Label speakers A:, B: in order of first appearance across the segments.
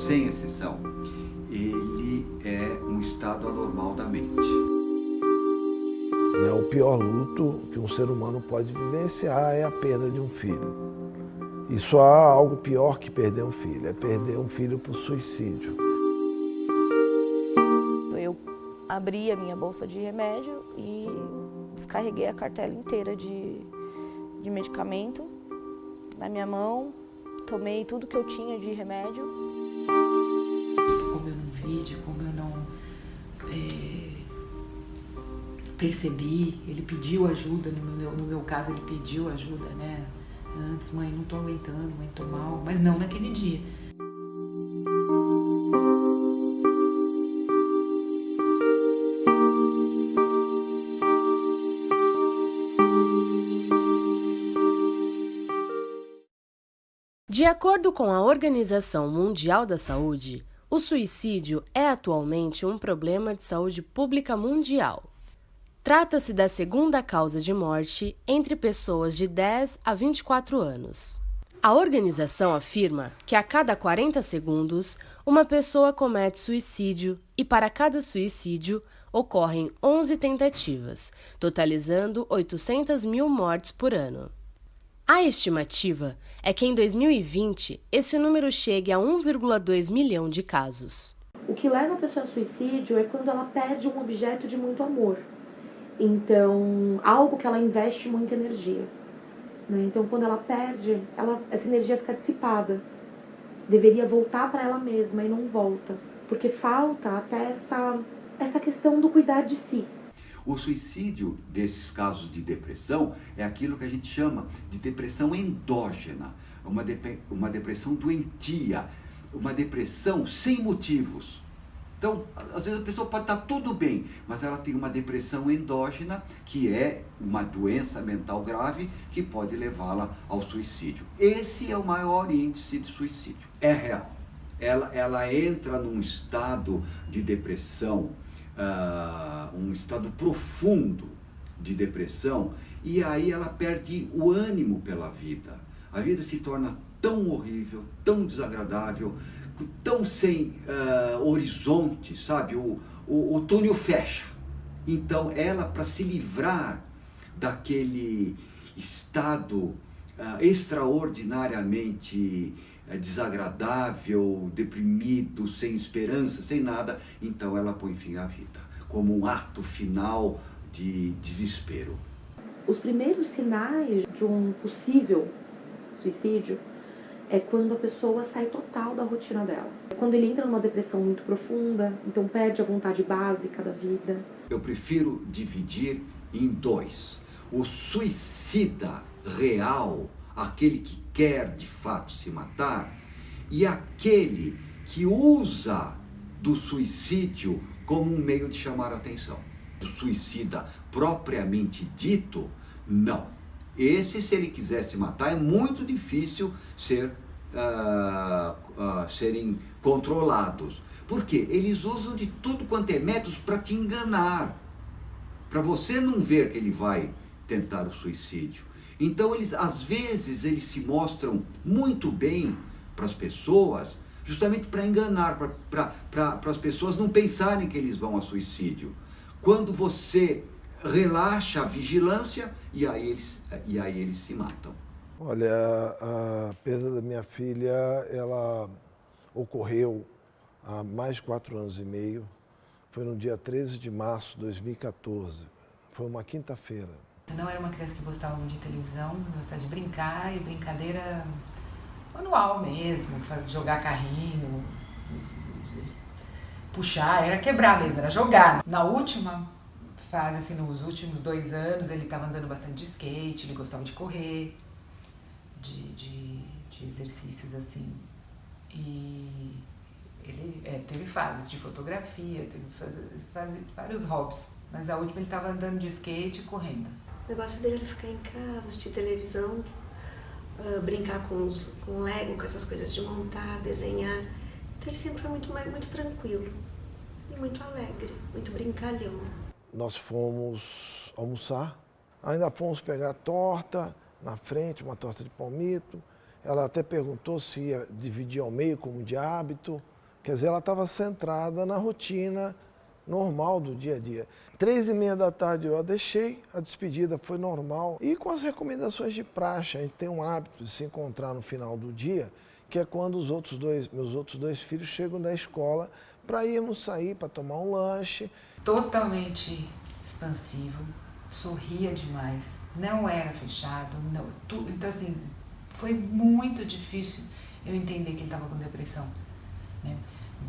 A: sem exceção, ele é um estado anormal da mente.
B: O pior luto que um ser humano pode vivenciar é a perda de um filho. E só há algo pior que perder um filho, é perder um filho por suicídio.
C: Eu abri a minha bolsa de remédio e descarreguei a cartela inteira de medicamento na minha mão, tomei tudo que eu tinha de remédio.
D: Como eu não vi, de como eu não percebi, ele pediu ajuda, no meu caso ele pediu ajuda, né? Antes, mãe, não tô aguentando, mãe, tô mal, mas não naquele dia.
E: De acordo com a Organização Mundial da Saúde, o suicídio é atualmente um problema de saúde pública mundial. Trata-se da segunda causa de morte entre pessoas de 10 a 24 anos. A organização afirma que a cada 40 segundos, uma pessoa comete suicídio e para cada suicídio ocorrem 11 tentativas, totalizando 800 mil mortes por ano. A estimativa é que em 2020 esse número chegue a 1,2 milhão de casos.
F: O que leva a pessoa ao suicídio é quando ela perde um objeto de muito amor. Então, algo que ela investe muita energia. Né? Então, quando ela perde, essa energia fica dissipada. Deveria voltar para ela mesma e não volta. Porque falta até essa questão do cuidar de si.
A: O suicídio desses casos de depressão é aquilo que a gente chama de depressão endógena, uma depressão doentia, uma depressão sem motivos. Então, às vezes a pessoa pode estar tudo bem, mas ela tem uma depressão endógena, que é uma doença mental grave que pode levá-la ao suicídio. Esse é o maior índice de suicídio. É real. Ela entra num estado de depressão, um estado profundo de depressão, e aí ela perde o ânimo pela vida. A vida se torna tão horrível, tão desagradável, tão sem horizonte, sabe? O túnel fecha. Então ela, para se livrar daquele estado extraordinariamente desagradável, deprimido, sem esperança, sem nada, então ela põe fim à vida, como um ato final de desespero.
F: Os primeiros sinais de um possível suicídio é quando a pessoa sai total da rotina dela. É quando ele entra numa depressão muito profunda, então perde a vontade básica da vida.
A: Eu prefiro dividir em dois. O suicida real, aquele que quer de fato se matar, e aquele que usa do suicídio como um meio de chamar a atenção. O suicida propriamente dito, não. Esse, se ele quiser se matar, é muito difícil serem controlados. Por quê? Eles usam de tudo quanto é métodos para te enganar, para você não ver que ele vai tentar o suicídio. Então, às vezes, eles se mostram muito bem para as pessoas, justamente para enganar, para as pessoas não pensarem que eles vão a suicídio. Quando você relaxa a vigilância, e aí eles se matam.
B: Olha, a perda da minha filha, ela ocorreu há mais de 4 anos e meio. Foi no dia 13 de março de 2014. Foi uma quinta-feira.
D: Eu não era uma criança que gostava muito de televisão, gostava de brincar, e brincadeira manual mesmo, jogar carrinho, puxar, era quebrar mesmo, era jogar. Na última fase, assim, nos últimos 2 anos, ele estava andando bastante de skate, ele gostava de correr, de exercícios assim. E ele teve fases de fotografia, teve vários hobbies. Mas a última ele estava andando de skate e correndo.
G: O negócio dele era ficar em casa, assistir televisão, brincar com Lego, com essas coisas de montar, desenhar. Então ele sempre foi muito tranquilo e muito alegre, muito brincalhão.
B: Nós fomos almoçar, ainda fomos pegar torta na frente, uma torta de palmito. Ela até perguntou se ia dividir ao meio, como de hábito. Quer dizer, ela estava centrada na rotina normal do dia a dia. 3h30 da tarde eu a deixei, a despedida foi normal. E com as recomendações de praxe, a gente tem um hábito de se encontrar no final do dia, que é quando meus outros dois filhos chegam da escola para irmos sair, para tomar um lanche.
D: Totalmente expansivo, sorria demais, não era fechado, não, então assim, foi muito difícil eu entender que ele estava com depressão, né?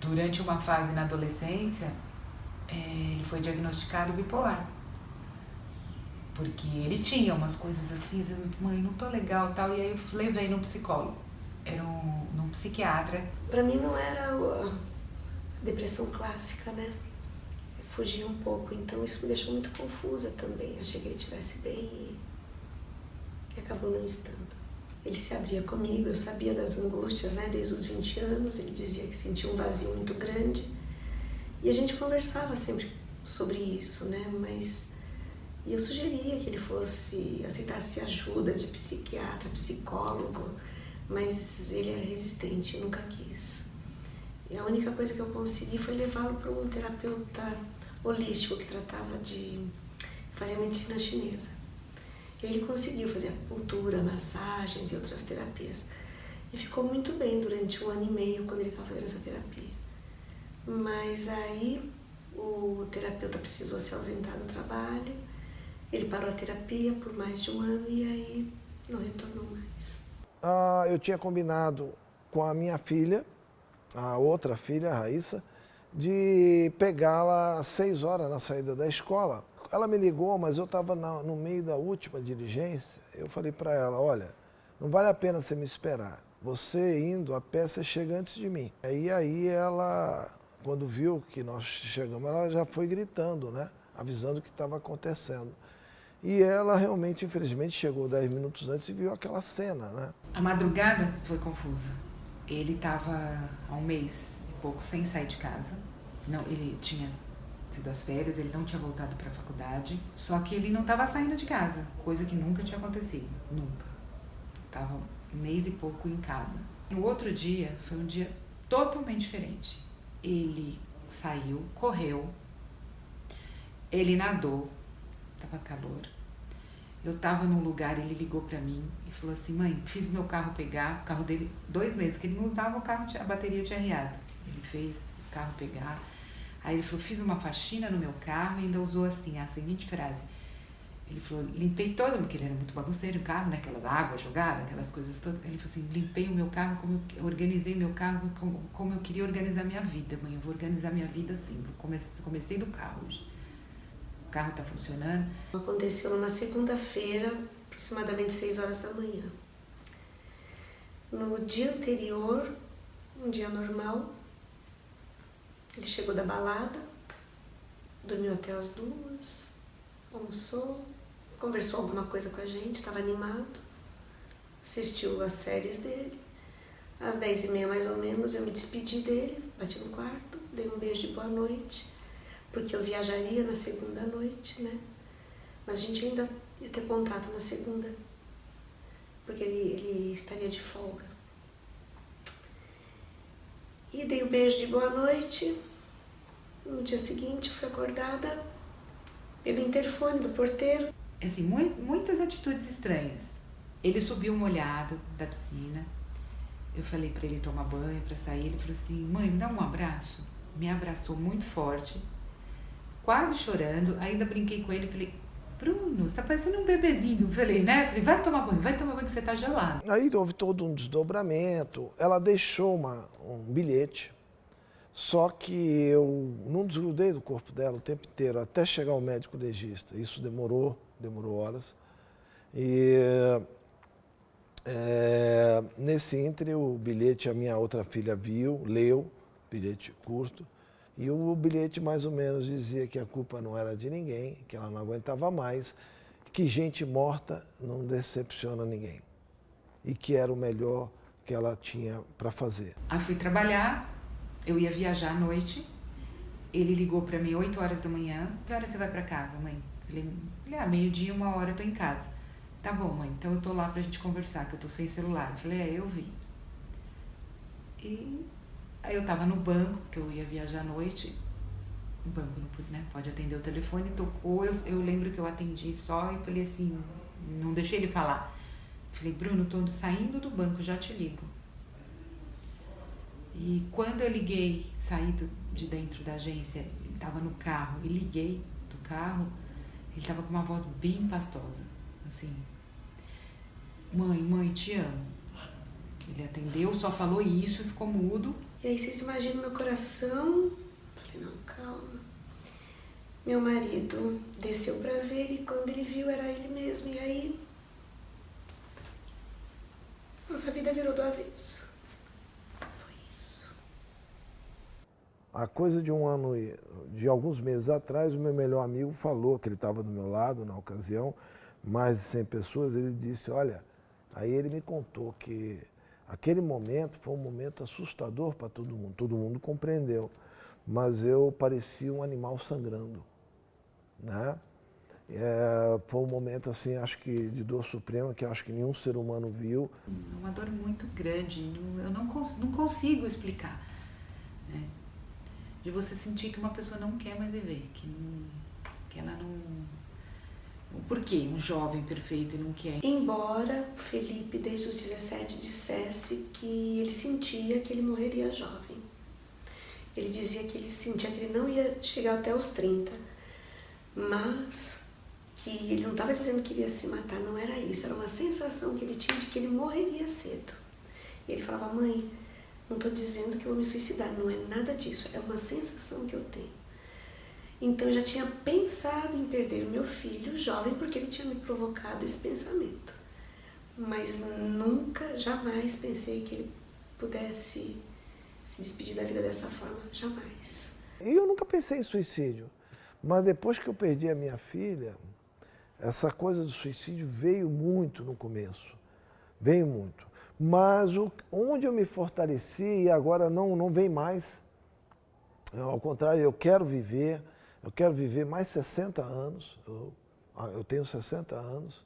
D: Durante uma fase na adolescência, ele foi diagnosticado bipolar, porque ele tinha umas coisas assim, dizendo, mãe, não tô legal, tal, e aí eu levei num psicólogo, era num psiquiatra.
G: Para mim não era a depressão clássica, né? Fugia um pouco, então isso me deixou muito confusa também. Achei que ele estivesse bem e acabou não estando. Ele se abria comigo, eu sabia das angústias, né? Desde os 20 anos, ele dizia que sentia um vazio muito grande. E a gente conversava sempre sobre isso, né? Mas eu sugeria que ele aceitasse ajuda de psiquiatra, psicólogo, mas ele era resistente, nunca quis. E a única coisa que eu consegui foi levá-lo para um terapeuta holístico que tratava de fazer medicina chinesa. Ele conseguiu fazer acupuntura, massagens e outras terapias. E ficou muito bem durante 1 ano e meio quando ele estava fazendo essa terapia. Mas aí o terapeuta precisou se ausentar do trabalho, ele parou a terapia por mais de 1 ano e aí não retornou mais.
B: Eu tinha combinado com a minha filha, a outra filha, a Raíssa, de pegá-la às 6 horas na saída da escola. Ela me ligou, mas eu estava no meio da última diligência. Eu falei para ela, olha, não vale a pena você me esperar. Você indo a pé, você chega antes de mim. Aí ela, quando viu que nós chegamos, ela já foi gritando, né? Avisando o que estava acontecendo. E ela realmente, infelizmente, chegou 10 minutos antes e viu aquela cena, né?
D: A madrugada foi confusa. Ele estava há 1 mês e pouco sem sair de casa. Não, ele tinha sido às férias, ele não tinha voltado para a faculdade. Só que ele não estava saindo de casa, coisa que nunca tinha acontecido, nunca. Estava 1 mês e pouco em casa. No outro dia, foi um dia totalmente diferente. Ele saiu, correu, ele nadou, estava calor. Eu estava num lugar, ele ligou para mim e falou assim, mãe, fiz meu carro pegar, o carro dele, 2 meses que ele não usava o carro, a bateria tinha arriado. Ele fez o carro pegar, aí ele falou, fiz uma faxina no meu carro e ainda usou assim, a seguinte frase. Ele falou, limpei todo, porque ele era muito bagunceiro o carro, né, aquelas águas jogadas, aquelas coisas todas. Ele falou assim, limpei o meu carro, como eu organizei meu carro, como eu queria organizar minha vida, mãe, eu vou organizar minha vida assim, comecei do carro hoje. O carro está funcionando.
G: Aconteceu numa segunda-feira, aproximadamente 6 horas da manhã. No dia anterior, um dia normal, ele chegou da balada, dormiu até as 2, almoçou, conversou alguma coisa com a gente, estava animado, assistiu as séries dele. Às 10h30 mais ou menos eu me despedi dele, bati no quarto, dei um beijo de boa noite, porque eu viajaria na segunda noite, né? Mas a gente ainda ia ter contato na segunda, porque ele estaria de folga. E dei um beijo de boa noite. No dia seguinte, fui acordada pelo interfone do porteiro.
D: Assim, muitas atitudes estranhas. Ele subiu molhado da piscina. Eu falei para ele tomar banho, para sair. Ele falou assim, mãe, me dá um abraço. Me abraçou muito forte, quase chorando. Ainda brinquei com ele e falei, Bruno, você tá parecendo um bebezinho. Eu falei, né? Falei, vai tomar banho que você tá gelado.
B: Aí houve todo um desdobramento. Ela deixou um bilhete, só que eu não desgrudei do corpo dela o tempo inteiro, até chegar ao médico legista. Isso demorou horas. E nesse ínterim, o bilhete a minha outra filha viu, leu, bilhete curto, e o bilhete mais ou menos dizia que a culpa não era de ninguém, que ela não aguentava mais, que gente morta não decepciona ninguém, e que era o melhor que ela tinha para fazer.
D: Aí fui trabalhar, eu ia viajar à noite, ele ligou para mim 8 horas da manhã, que horas você vai para casa, mãe? Falei, 12h, 1h eu tô em casa. Tá bom, mãe, então eu tô lá pra gente conversar, que eu tô sem celular. Eu falei, eu vi. E Aí eu tava no banco, porque eu ia viajar à noite, o banco não pode, né, pode atender o telefone, tocou, eu lembro que eu atendi só e falei assim, não deixei ele falar. Falei, Bruno, tô saindo do banco, já te ligo. E quando eu liguei, saí de dentro da agência, ele tava no carro, e liguei do carro, ele tava com uma voz bem pastosa, assim, mãe, te amo. Ele atendeu, só falou isso e ficou mudo.
G: E aí vocês imaginam meu coração? Falei, não, calma. Meu marido desceu pra ver e quando ele viu era ele mesmo. E aí, nossa vida virou do avesso. Foi isso.
B: Há coisa de um ano, de alguns meses atrás, o meu melhor amigo falou que ele estava do meu lado na ocasião, mais de 100 pessoas, ele disse, olha, aí ele me contou que aquele momento foi um momento assustador para todo mundo compreendeu, mas eu parecia um animal sangrando, né? Foi um momento, assim, acho que de dor suprema, que acho que nenhum ser humano viu.
D: É uma dor muito grande, eu não consigo explicar, né? De você sentir que uma pessoa não quer mais viver, que ela não... Por que um jovem perfeito não quer?
G: Embora o Felipe, desde os 17, dissesse que ele sentia que ele morreria jovem. Ele dizia que ele sentia que ele não ia chegar até os 30, mas que ele não estava dizendo que iria se matar, não era isso. Era uma sensação que ele tinha de que ele morreria cedo. E ele falava, mãe, não estou dizendo que eu vou me suicidar, não é nada disso, é uma sensação que eu tenho. Então eu já tinha pensado em perder o meu filho jovem porque ele tinha me provocado esse pensamento. Mas nunca, jamais pensei que ele pudesse se despedir da vida dessa forma, jamais.
B: E eu nunca pensei em suicídio, mas depois que eu perdi a minha filha, essa coisa do suicídio veio muito no começo, veio muito. Mas onde eu me fortaleci e agora não vem mais, ao contrário, eu quero viver mais 60 anos, eu tenho 60 anos,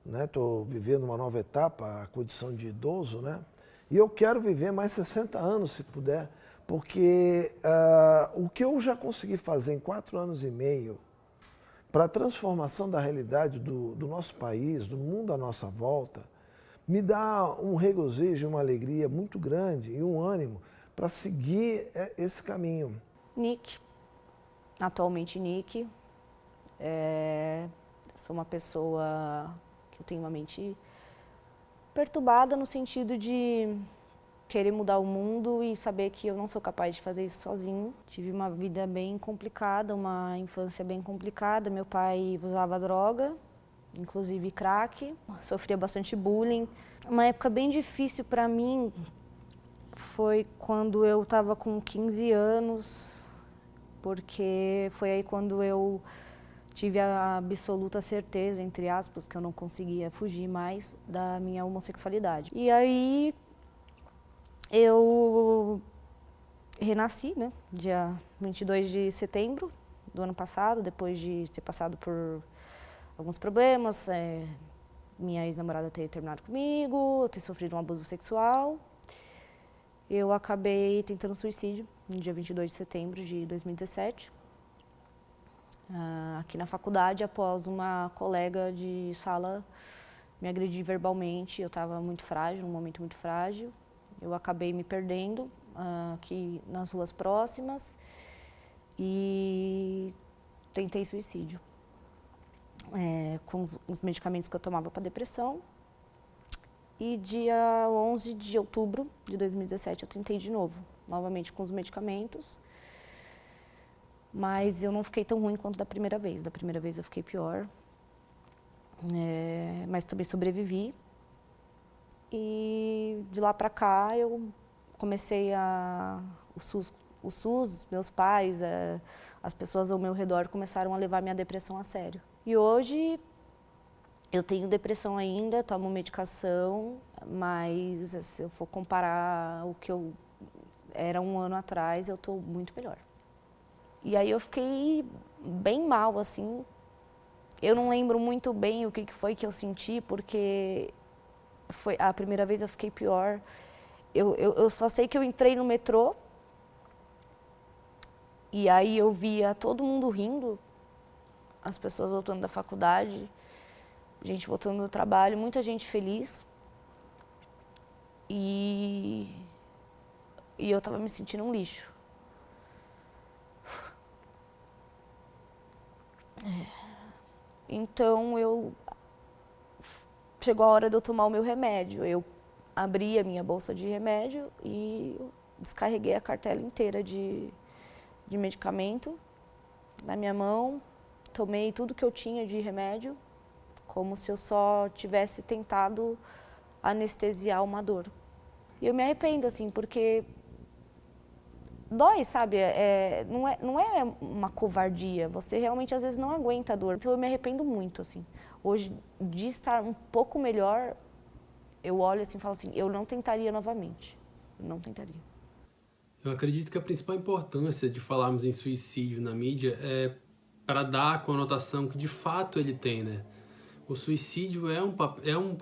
B: estou vivendo uma nova etapa, a condição de idoso, né? E eu quero viver mais 60 anos, se puder, porque o que eu já consegui fazer em 4 anos e meio para a transformação da realidade do nosso país, do mundo à nossa volta, me dá um regozijo, uma alegria muito grande e um ânimo para seguir esse caminho.
C: Nick, atualmente Nick, sou uma pessoa que eu tenho uma mente perturbada no sentido de querer mudar o mundo e saber que eu não sou capaz de fazer isso sozinho. Tive uma vida bem complicada, uma infância bem complicada. Meu pai usava droga, inclusive crack, sofria bastante bullying. Uma época bem difícil para mim foi quando eu estava com 15 anos, porque foi aí quando eu tive a absoluta certeza, entre aspas, que eu não conseguia fugir mais da minha homossexualidade. E aí eu renasci, né, dia 22 de setembro do ano passado, depois de ter passado por alguns problemas, minha ex-namorada ter terminado comigo, eu ter sofrido um abuso sexual. Eu acabei tentando suicídio no dia 22 de setembro de 2017, aqui na faculdade, após uma colega de sala me agredir verbalmente. Eu estava muito frágil, num momento muito frágil. Eu acabei me perdendo aqui nas ruas próximas e tentei suicídio. Com os medicamentos que eu tomava para depressão. E dia 11 de outubro de 2017 eu tentei de novo, novamente com os medicamentos. Mas eu não fiquei tão ruim quanto da primeira vez. Da primeira vez eu fiquei pior, mas também sobrevivi. E de lá para cá eu comecei o SUS, meus pais, as pessoas ao meu redor começaram a levar minha depressão a sério. E hoje eu tenho depressão ainda, tomo medicação, mas se eu for comparar o que eu era um ano atrás, eu estou muito melhor. E aí eu fiquei bem mal, assim. Eu não lembro muito bem o que foi que eu senti, porque foi a primeira vez eu fiquei pior. Eu só sei que eu entrei no metrô E aí eu via todo mundo rindo, as pessoas voltando da faculdade, gente voltando do trabalho, muita gente feliz. E eu tava me sentindo um lixo. Então chegou a hora de eu tomar o meu remédio. Eu abri a minha bolsa de remédio e descarreguei a cartela inteira de medicamento na minha mão. Tomei tudo que eu tinha de remédio, como se eu só tivesse tentado anestesiar uma dor. E eu me arrependo, assim, porque dói, sabe? Não é uma covardia, você realmente às vezes não aguenta a dor. Então eu me arrependo muito, assim. Hoje, de estar um pouco melhor, eu olho assim e falo assim, eu não tentaria novamente. Eu não tentaria.
H: Eu acredito que a principal importância de falarmos em suicídio na mídia é para dar a conotação que de fato ele tem, né? O suicídio é um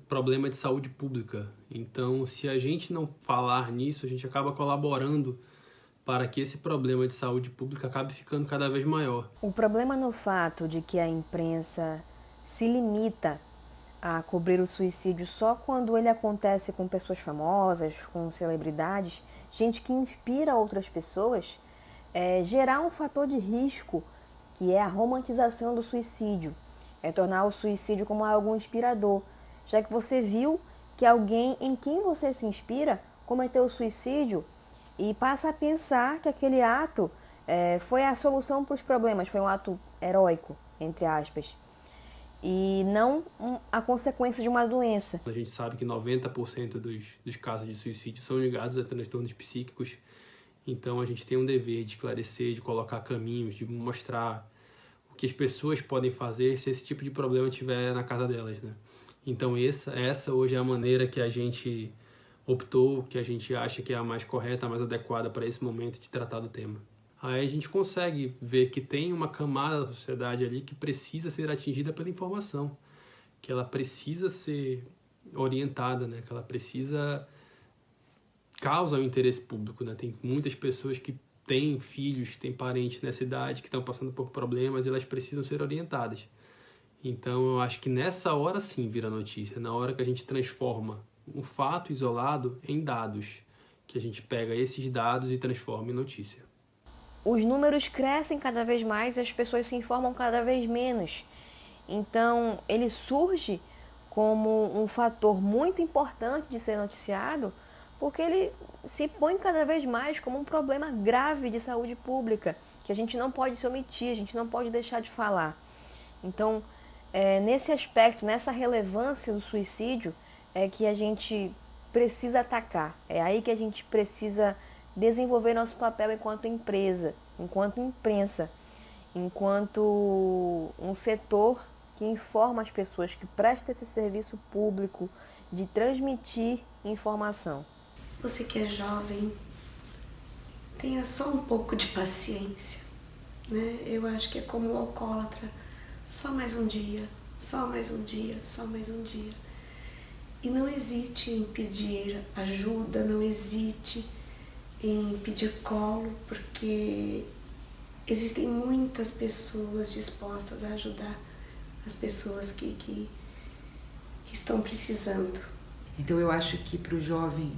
H: problema de saúde pública. Então, se a gente não falar nisso, a gente acaba colaborando para que esse problema de saúde pública acabe ficando cada vez maior.
I: O problema no fato de que a imprensa se limita a cobrir o suicídio só quando ele acontece com pessoas famosas, com celebridades, gente que inspira outras pessoas, gerar um fator de risco, que é a romantização do suicídio. É tornar o suicídio como algo inspirador, já que você viu que alguém em quem você se inspira cometeu o suicídio e passa a pensar que aquele ato foi a solução para os problemas, foi um ato heróico, entre aspas, e não a consequência de uma doença.
H: A gente sabe que 90% dos casos de suicídio são ligados a transtornos psíquicos, então a gente tem um dever de esclarecer, de colocar caminhos, de mostrar o que as pessoas podem fazer se esse tipo de problema estiver na casa delas, né? Então essa hoje é a maneira que a gente optou, que a gente acha que é a mais correta, a mais adequada para esse momento de tratar do tema. Aí a gente consegue ver que tem uma camada da sociedade ali que precisa ser atingida pela informação, que ela precisa ser orientada, né? Que ela causa o interesse público, né? Tem muitas pessoas que têm filhos, têm parentes nessa idade que estão passando por problemas e elas precisam ser orientadas. Então eu acho que nessa hora sim vira notícia, na hora que a gente transforma um fato isolado em dados, que a gente pega esses dados e transforma em notícia.
I: Os números crescem cada vez mais e as pessoas se informam cada vez menos. Então, ele surge como um fator muito importante de ser noticiado, porque ele se põe cada vez mais como um problema grave de saúde pública, que a gente não pode se omitir, a gente não pode deixar de falar. Então, nesse aspecto, nessa relevância do suicídio, é que a gente precisa atacar. É aí que a gente precisa desenvolver nosso papel enquanto empresa, enquanto imprensa, enquanto um setor que informa as pessoas, que presta esse serviço público de transmitir informação.
G: Você que é jovem, tenha só um pouco de paciência, né? Eu acho que é como o alcoólatra, só mais um dia, só mais um dia, só mais um dia. E não hesite em pedir ajuda, não hesite em pedir colo, porque existem muitas pessoas dispostas a ajudar as pessoas que estão precisando.
D: Então eu acho que para o jovem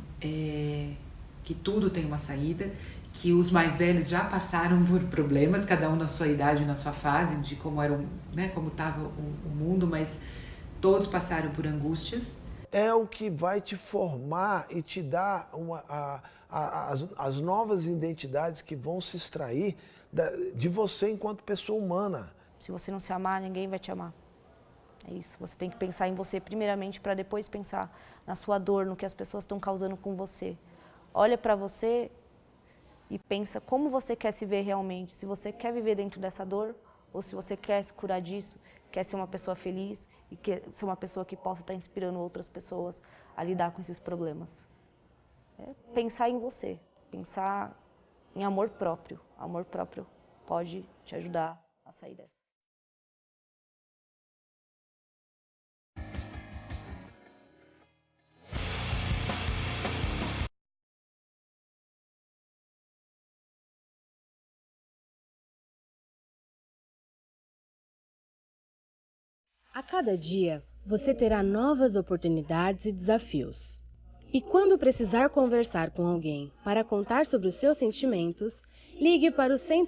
D: que tudo tem uma saída, que os mais velhos já passaram por problemas, cada um na sua idade, na sua fase, de como era, né, como estava o mundo, mas todos passaram por angústias.
B: É o que vai te formar e te dar as novas identidades que vão se extrair de você enquanto pessoa humana.
C: Se você não se amar, ninguém vai te amar. É isso, você tem que pensar em você primeiramente para depois pensar na sua dor, no que as pessoas estão causando com você. Olha para você e pensa como você quer se ver realmente, se você quer viver dentro dessa dor ou se você quer se curar disso, quer ser uma pessoa feliz e quer ser uma pessoa que possa estar inspirando outras pessoas a lidar com esses problemas. Pensar em você, pensar em amor próprio. Amor próprio pode te ajudar a sair dessa.
E: A cada dia, você terá novas oportunidades e desafios. E quando precisar conversar com alguém para contar sobre os seus sentimentos, ligue para o Centro